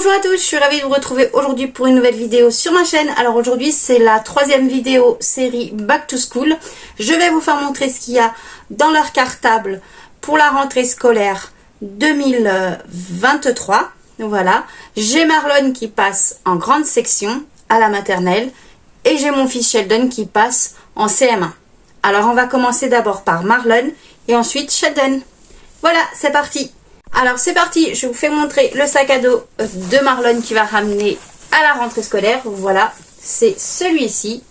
Bonjour à tous, je suis ravie de vous retrouver aujourd'hui pour une nouvelle vidéo sur ma chaîne. Alors aujourd'hui c'est la troisième vidéo série Back to School. Je vais vous faire montrer ce qu'il y a dans leur cartable pour la rentrée scolaire 2023. Voilà, j'ai Marlon qui passe en grande section à la maternelle et j'ai mon fils Sheldon qui passe en CM1. Alors on va commencer d'abord par Marlon et ensuite Sheldon. Voilà, c'est parti. Alors c'est parti, je vous fais montrer le sac à dos de Marlon qui va ramener à la rentrée scolaire. Voilà, c'est celui-ci.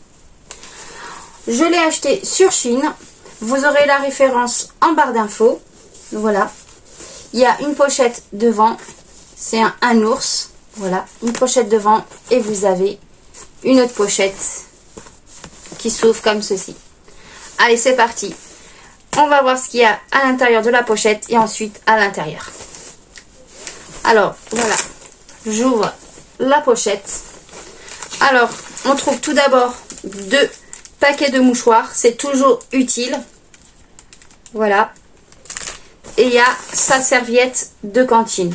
Je l'ai acheté sur Chine. Vous aurez la référence en barre d'infos. Voilà, il y a une pochette devant. C'est un ours. Voilà, une pochette devant et vous avez une autre pochette qui s'ouvre comme ceci. Allez, c'est parti. On va voir ce qu'il y a à l'intérieur de la pochette et ensuite à l'intérieur. Alors, voilà. J'ouvre la pochette. Alors, on trouve tout d'abord 2 paquets de mouchoirs. C'est toujours utile. Voilà. Et il y a sa serviette de cantine.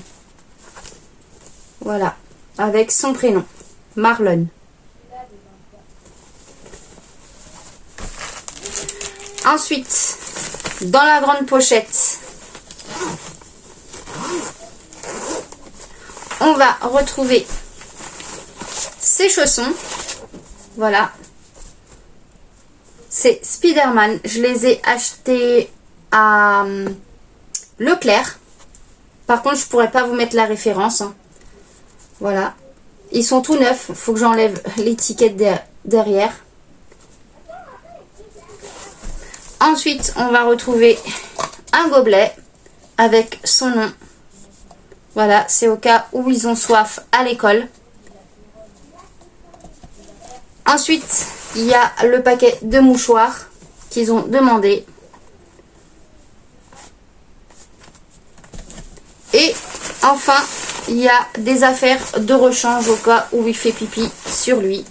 Voilà. Avec son prénom. Marlon. Ensuite, dans la grande pochette, on va retrouver ses chaussons. Voilà. C'est Spider-Man. Je les ai achetés à Leclerc. Par contre, je pourrais pas vous mettre la référence. Voilà. Ils sont tout neufs. Il faut que j'enlève l'étiquette derrière. Ensuite, on va retrouver un gobelet avec son nom. Voilà, c'est au cas où ils ont soif à l'école. Ensuite, il y a le paquet de mouchoirs qu'ils ont demandé. Et enfin, il y a des affaires de rechange au cas où il fait pipi sur lui.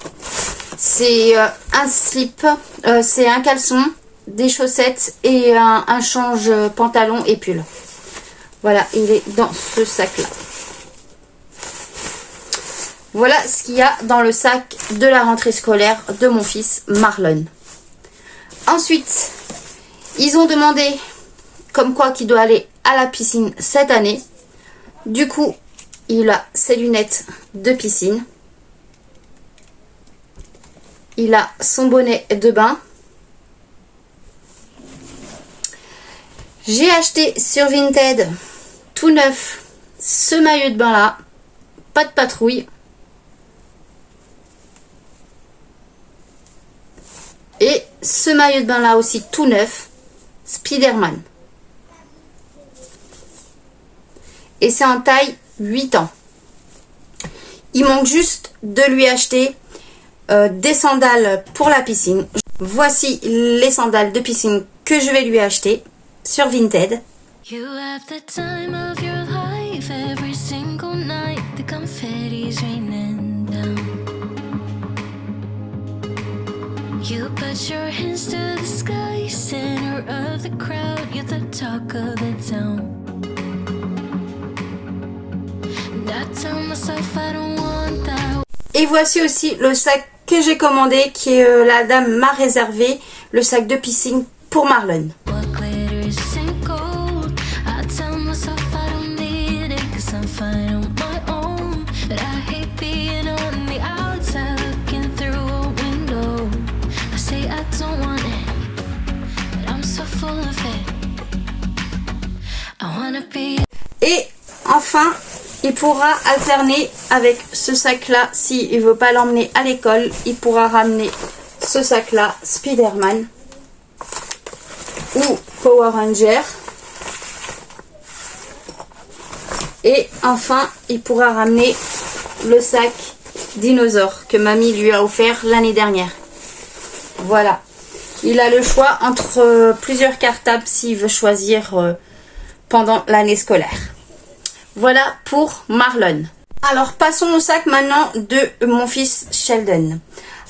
C'est un slip, c'est un caleçon, des chaussettes et un change pantalon et pull. Voilà, il est dans ce sac là. Voilà ce qu'il y a dans le sac de la rentrée scolaire de mon fils Marlon. Ensuite, ils ont demandé comme quoi qu'il doit aller à la piscine cette année. Du coup, il a ses lunettes de piscine. Il a son bonnet de bain. J'ai acheté sur Vinted tout neuf ce maillot de bain là, pas de patrouille. Et ce maillot de bain là aussi tout neuf, Spider-Man. Et c'est en taille 8 ans. Il manque juste de lui acheter des sandales pour la piscine. Voici les sandales de piscine que je vais lui acheter sur Vinted. You have the time of your life every single night. The confetti's raining down. You put your hands to the sky, center of the crowd. You're the talk of the town. And I tell myself I don't want that. Et voici aussi le sac que j'ai commandé, qui est la dame m'a réservé, le sac de piscine pour Marlon. Et enfin, il pourra alterner avec ce sac-là. S'il ne veut pas l'emmener à l'école, il pourra ramener ce sac-là, Spider-Man ou Power Ranger. Et enfin, il pourra ramener le sac dinosaure que mamie lui a offert l'année dernière. Voilà. Il a le choix entre plusieurs cartables s'il veut choisir pendant l'année scolaire. Voilà pour Marlon. Alors passons au sac maintenant de mon fils Sheldon.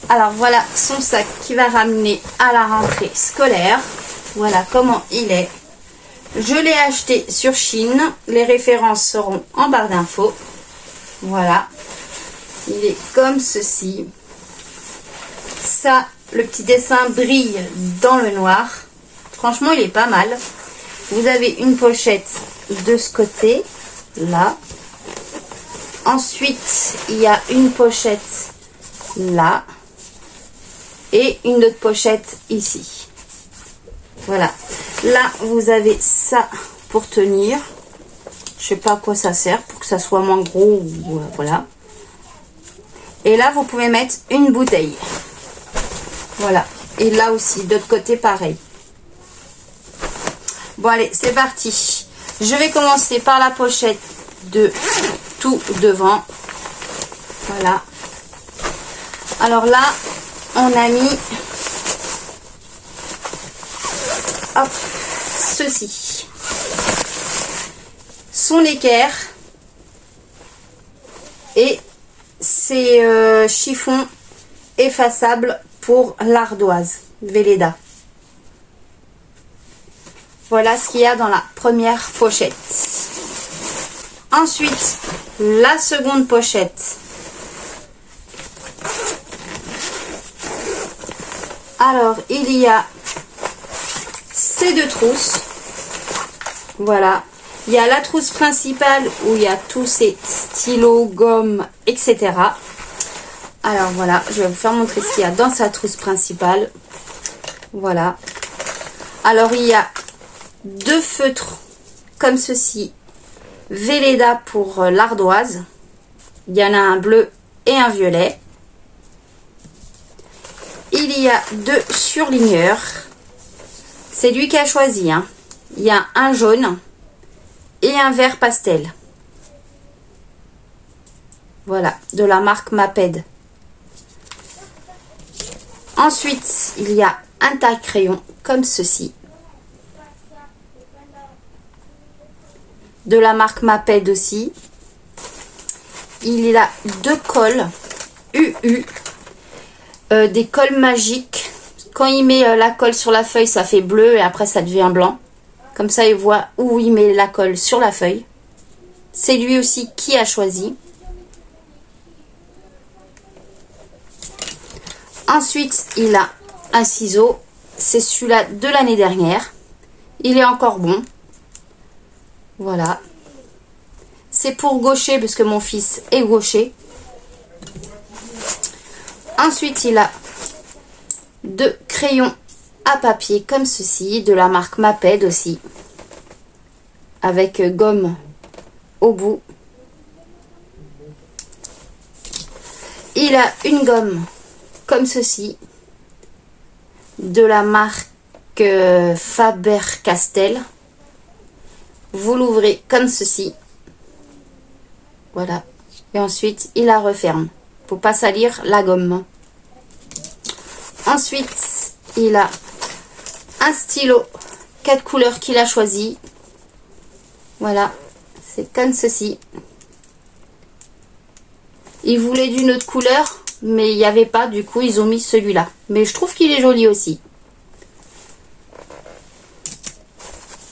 Alors voilà son sac qui va ramener à la rentrée scolaire. Voilà comment il est. Je l'ai acheté sur Chine. Les références seront en barre d'infos. Voilà. Il est comme ceci. Ça, le petit dessin brille dans le noir. Franchement, il est pas mal. Vous avez une pochette de ce côté, là. Ensuite, il y a une pochette là. Et une autre pochette ici. Voilà. Là, vous avez ça pour tenir. Je sais pas à quoi ça sert, pour que ça soit moins gros. Ou, voilà. Et là, vous pouvez mettre une bouteille. Voilà. Et là aussi, de l'autre côté, pareil. Bon, allez, c'est parti. Je vais commencer par la pochette de tout devant. Voilà. Alors là, on a mis hop, ceci. Son équerre. Et c'est chiffon effaçable pour l'ardoise Velleda. Voilà ce qu'il y a dans la première pochette. Ensuite, la seconde pochette. Alors, il y a ces deux trousses. Voilà. Il y a la trousse principale où il y a tous ces stylos, gommes, etc. Alors voilà, je vais vous faire montrer ce qu'il y a dans sa trousse principale. Voilà. Alors il y a deux feutres comme ceci. Velleda pour l'ardoise. Il y en a un bleu et un violet. Il y a deux surligneurs. C'est lui qui a choisi. Hein. Il y a un jaune et un vert pastel. Voilà, de la marque Maped. Ensuite, il y a un taille-crayon comme ceci. De la marque Maped aussi. Il y a deux cols UU. Des cols magiques. Quand il met la colle sur la feuille, ça fait bleu et après ça devient blanc. Comme ça, il voit où il met la colle sur la feuille. C'est lui aussi qui a choisi. Ensuite, il a un ciseau. C'est celui-là de l'année dernière. Il est encore bon. Voilà. C'est pour gaucher parce que mon fils est gaucher. Ensuite, il a deux crayons à papier comme ceci, de la marque Maped aussi, avec gomme au bout. Il a une gomme comme ceci, de la marque Faber-Castell. Vous l'ouvrez comme ceci. Voilà. Et ensuite, il la referme pour pas salir la gomme. Ensuite, il a un stylo 4 couleurs qu'il a choisi. Voilà, c'est comme ceci. Il voulait d'une autre couleur, mais il n'y avait pas, du coup ils ont mis celui-là. Mais je trouve qu'il est joli aussi.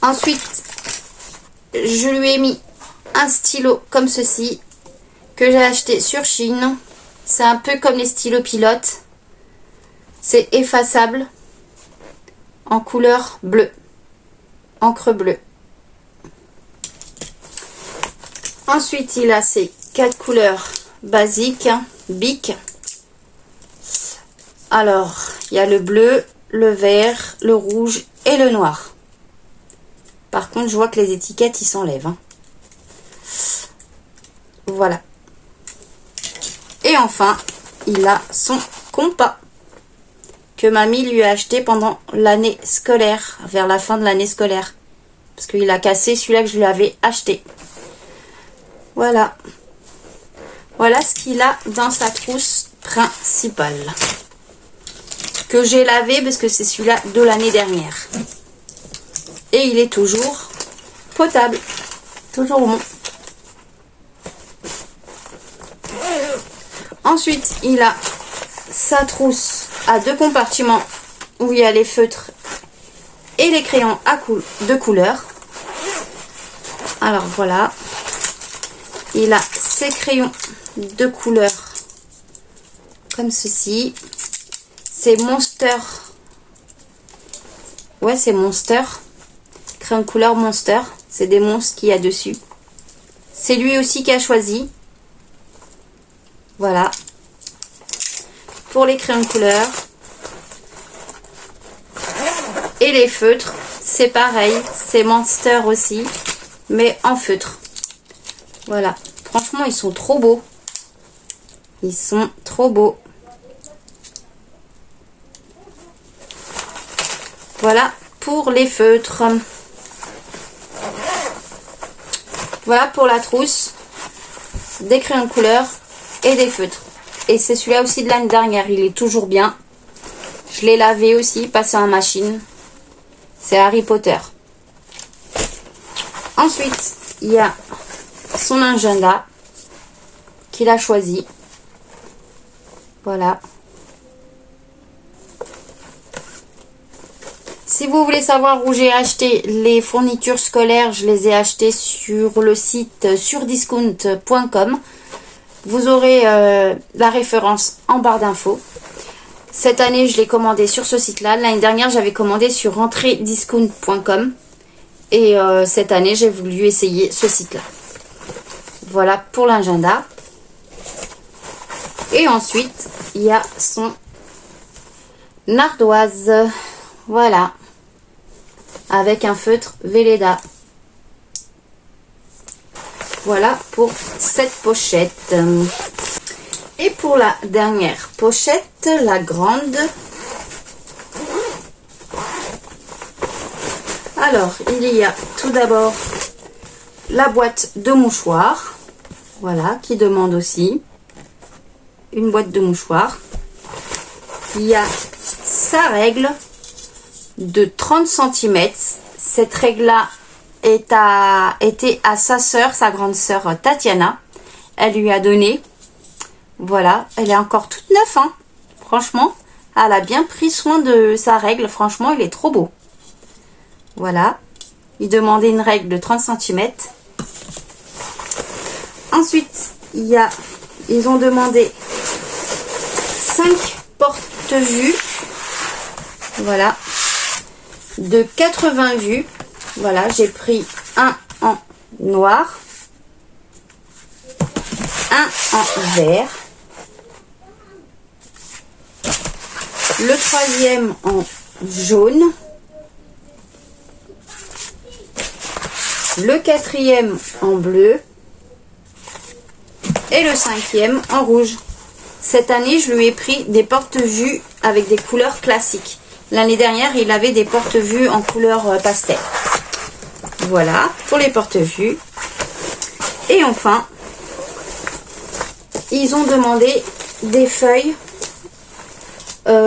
Ensuite, je lui ai mis un stylo comme ceci, que j'ai acheté sur Chine. C'est un peu comme les stylos pilotes. C'est effaçable en couleur bleue, encre bleue. Ensuite, il a ces 4 couleurs basiques, Bic. Alors, il y a le bleu, le vert, le rouge et le noir. Par contre, je vois que les étiquettes, ils s'enlèvent. Hein. Voilà. Et enfin, il a son compas que mamie lui a acheté pendant l'année scolaire, vers la fin de l'année scolaire. Parce qu'il a cassé celui-là que je lui avais acheté. Voilà. Voilà ce qu'il a dans sa trousse principale. Que j'ai lavé parce que c'est celui-là de l'année dernière. Et il est toujours potable. Toujours bon. Ensuite, il a sa trousse à 2 compartiments où il y a les feutres et les crayons de couleur. Alors voilà. Il a ces crayons de couleur comme ceci. C'est Monster. Ouais, c'est Monster. Crayon de couleur Monster. C'est des monstres qu'il y a dessus. C'est lui aussi qui a choisi. Voilà. Pour les crayons de couleur. Et les feutres, c'est pareil. C'est Monster aussi. Mais en feutre. Voilà. Franchement, ils sont trop beaux. Ils sont trop beaux. Voilà pour les feutres. Voilà pour la trousse. Des crayons de couleur et des feutres. Et c'est celui-là aussi de l'année dernière. Il est toujours bien. Je l'ai lavé aussi, passé en machine. C'est Harry Potter. Ensuite, il y a son agenda qu'il a choisi. Voilà. Si vous voulez savoir où j'ai acheté les fournitures scolaires, je les ai achetées sur le site surdiscount.com. Vous aurez la référence en barre d'infos. Cette année, je l'ai commandé sur ce site-là. L'année dernière, j'avais commandé sur entrediscount.com. Et cette année, j'ai voulu essayer ce site-là. Voilà pour l'agenda. Et ensuite, il y a son ardoise. Voilà. Avec un feutre Velleda. Voilà pour cette pochette. Et pour la dernière pochette, la grande. Alors, il y a tout d'abord la boîte de mouchoirs. Voilà, qui demande aussi une boîte de mouchoirs. Il y a sa règle de 30 cm. Cette règle-là était à sa sœur, sa grande sœur Tatiana. Elle lui a donné. Voilà, elle est encore toute neuve, hein. Franchement, elle a bien pris soin de sa règle. Franchement, il est trop beau. Voilà. Il demandait une règle de 30 cm. Ensuite, ils ont demandé 5 porte-vues. Voilà. De 80 vues. Voilà, j'ai pris un en noir, un en vert, le troisième en jaune, le quatrième en bleu et le cinquième en rouge. Cette année, je lui ai pris des porte-vues avec des couleurs classiques. L'année dernière, il avait des porte-vues en couleur pastel. Voilà, pour les porte-vues. Et enfin, ils ont demandé des feuilles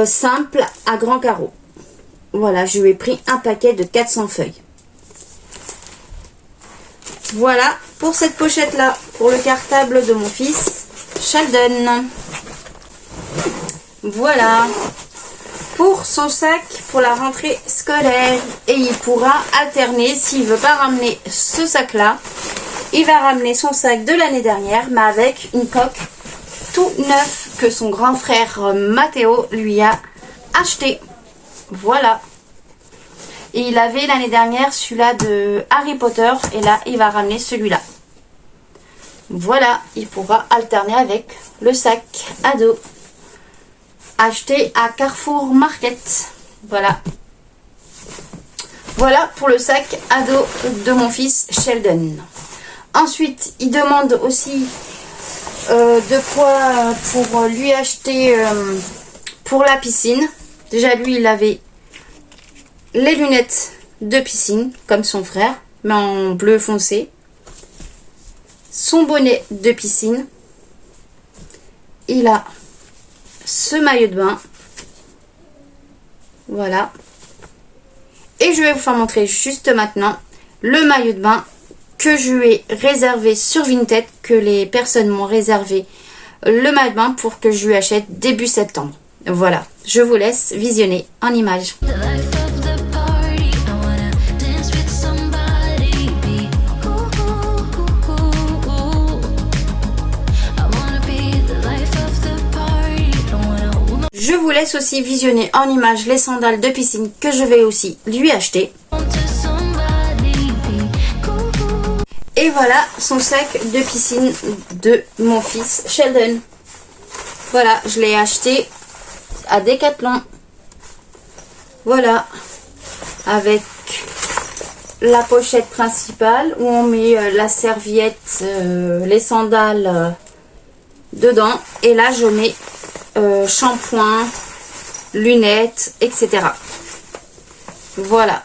simples à grands carreaux. Voilà, je lui ai pris un paquet de 400 feuilles. Voilà pour cette pochette-là, pour le cartable de mon fils Sheldon. Voilà. Pour son sac pour la rentrée scolaire, et il pourra alterner. S'il veut pas ramener ce sac là, il va ramener son sac de l'année dernière mais avec une coque tout neuf que son grand frère Matteo lui a acheté. Voilà. Et il avait l'année dernière celui-là de Harry Potter et là il va ramener celui-là. Voilà, il pourra alterner avec le sac ado acheté à Carrefour Market. Voilà. Voilà pour le sac ado de mon fils Sheldon. Ensuite, il demande aussi de quoi pour lui acheter pour la piscine. Déjà, lui, il avait les lunettes de piscine, comme son frère, mais en bleu foncé. Son bonnet de piscine. Il a ce maillot de bain. Voilà. Et je vais vous faire montrer juste maintenant le maillot de bain que je lui ai réservé sur Vinted, que les personnes m'ont réservé le maillot de bain pour que je lui achète début septembre. Voilà, je vous laisse visionner en images. The life of the party, I wanna dance with somebody. Be ooh, ooh, ooh, ooh. Je vous laisse aussi visionner en images les sandales de piscine que je vais aussi lui acheter. Et voilà son sac de piscine de mon fils Sheldon. Voilà, je l'ai acheté à Decathlon. Voilà, avec la pochette principale où on met la serviette, les sandales dedans. Et là, je mets shampoing, lunettes, etc. Voilà,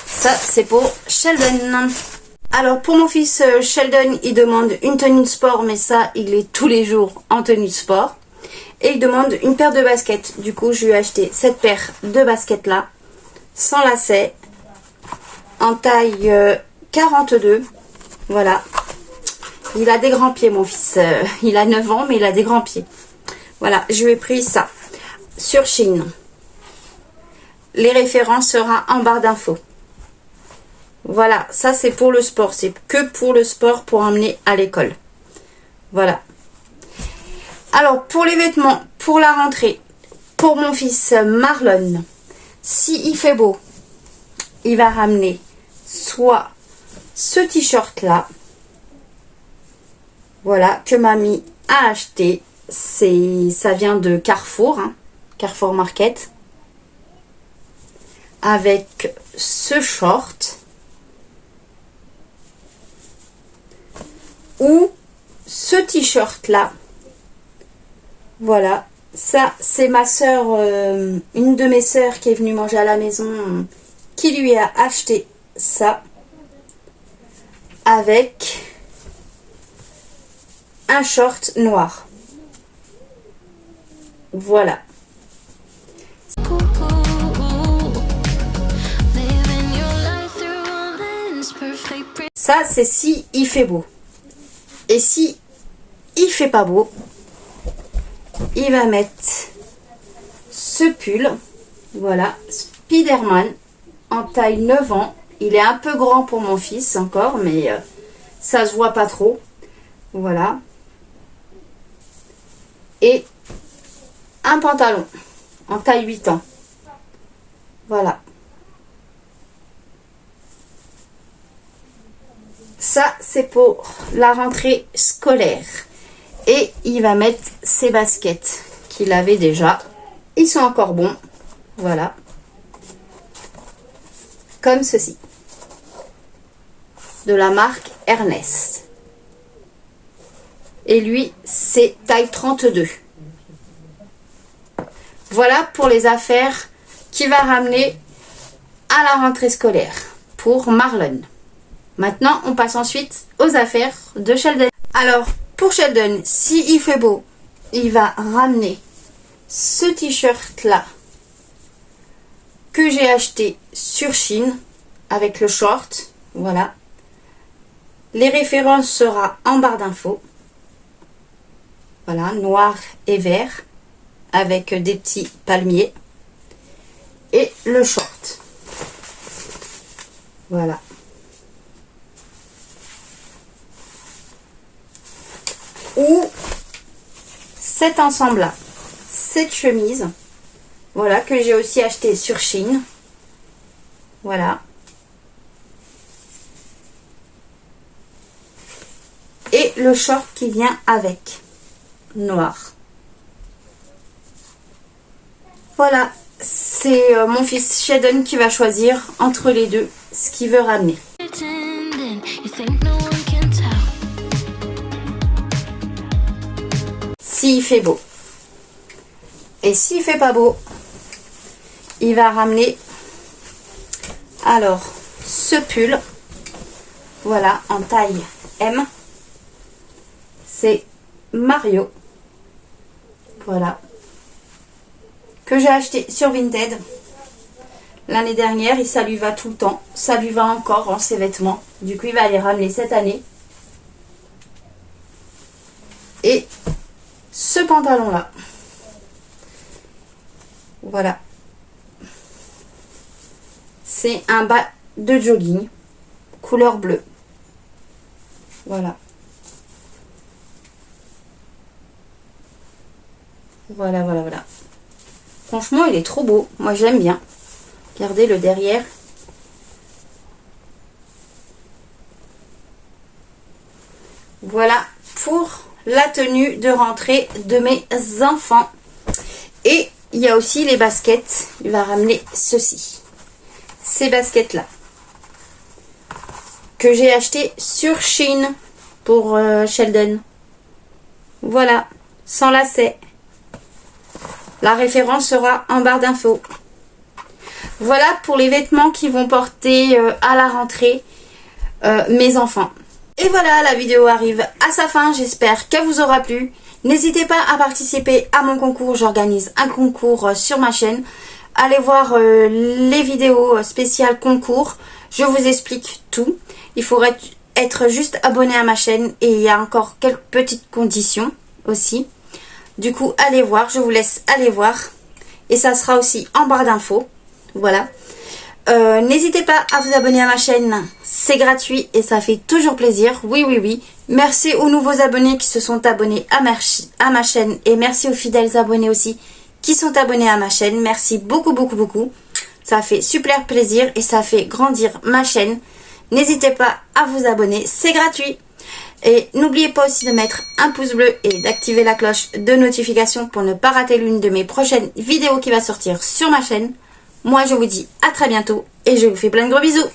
ça c'est pour Sheldon. Alors pour mon fils Sheldon, il demande une tenue de sport, mais ça il est tous les jours en tenue de sport. Et il demande une paire de baskets. Du coup je lui ai acheté cette paire de baskets là, sans lacets, en taille 42. Voilà. Il a des grands pieds mon fils. Il a 9 ans mais il a des grands pieds. Voilà, je lui ai pris ça sur Shein. Les références seront en barre d'infos. Voilà, ça c'est pour le sport. C'est que pour le sport pour emmener à l'école. Voilà. Alors, pour les vêtements, pour la rentrée, pour mon fils Marlon, si il fait beau, il va ramener soit ce t-shirt là. Voilà, que mamie a acheté. Ça vient de Carrefour, hein, Carrefour Market. Avec ce short. Ou ce t-shirt là. Voilà, ça c'est ma soeur, une de mes soeurs qui est venue manger à la maison, qui lui a acheté ça avec un short noir. Voilà. Ça c'est si il fait beau. Et si il fait pas beau, il va mettre ce pull, voilà, Spiderman, en taille 9 ans. Il est un peu grand pour mon fils encore, mais ça se voit pas trop. Voilà. Et un pantalon en taille 8 ans. Voilà. Ça, c'est pour la rentrée scolaire. Et il va mettre ses baskets qu'il avait déjà. Ils sont encore bons. Voilà. Comme ceci. De la marque Ernest. Et lui, c'est taille 32. Voilà pour les affaires qu'il va ramener à la rentrée scolaire pour Marlon. Maintenant, on passe ensuite aux affaires de Sheldon. Alors, pour Sheldon, si il fait beau, il va ramener ce t-shirt là que j'ai acheté sur Shein avec le short. Voilà. Les références seront en barre d'infos. Voilà, noir et vert avec des petits palmiers. Et le short. Voilà. Ou cet ensemble là, cette chemise, voilà, que j'ai aussi acheté sur Shein. Voilà. Et le short qui vient avec, noir. Voilà, c'est mon fils Sheldon qui va choisir entre les deux ce qu'il veut ramener. S'il fait beau. Et s'il fait pas beau, il va ramener alors ce pull, voilà, en taille M. C'est Mario, voilà, que j'ai acheté sur Vinted l'année dernière et ça lui va tout le temps, ça lui va encore en ses vêtements. Du coup, il va les ramener cette année. Et ce pantalon là, voilà, c'est un bas de jogging couleur bleue. Voilà. Voilà, voilà, voilà. Franchement, il est trop beau. Moi, j'aime bien. Regardez le derrière. Voilà pour la tenue de rentrée de mes enfants. Et il y a aussi les baskets. Il va ramener ceci. Ces baskets-là. Que j'ai acheté sur Shein pour Sheldon. Voilà. Sans lacets. La référence sera en barre d'infos. Voilà pour les vêtements qui vont porter à la rentrée mes enfants. Et voilà, la vidéo arrive à sa fin. J'espère qu'elle vous aura plu. N'hésitez pas à participer à mon concours. J'organise un concours sur ma chaîne. Allez voir les vidéos spéciales concours. Je vous explique tout. Il faudrait être juste abonné à ma chaîne. Et il y a encore quelques petites conditions aussi. Du coup, allez voir. Je vous laisse aller voir. Et ça sera aussi en barre d'infos. Voilà. N'hésitez pas à vous abonner à ma chaîne. C'est gratuit et ça fait toujours plaisir. Oui, oui, oui. Merci aux nouveaux abonnés qui se sont abonnés à ma chaîne. Et merci aux fidèles abonnés aussi qui sont abonnés à ma chaîne. Merci beaucoup, beaucoup, beaucoup. Ça fait super plaisir et ça fait grandir ma chaîne. N'hésitez pas à vous abonner. C'est gratuit. Et n'oubliez pas aussi de mettre un pouce bleu et d'activer la cloche de notification pour ne pas rater l'une de mes prochaines vidéos qui va sortir sur ma chaîne. Moi, je vous dis à très bientôt et je vous fais plein de gros bisous.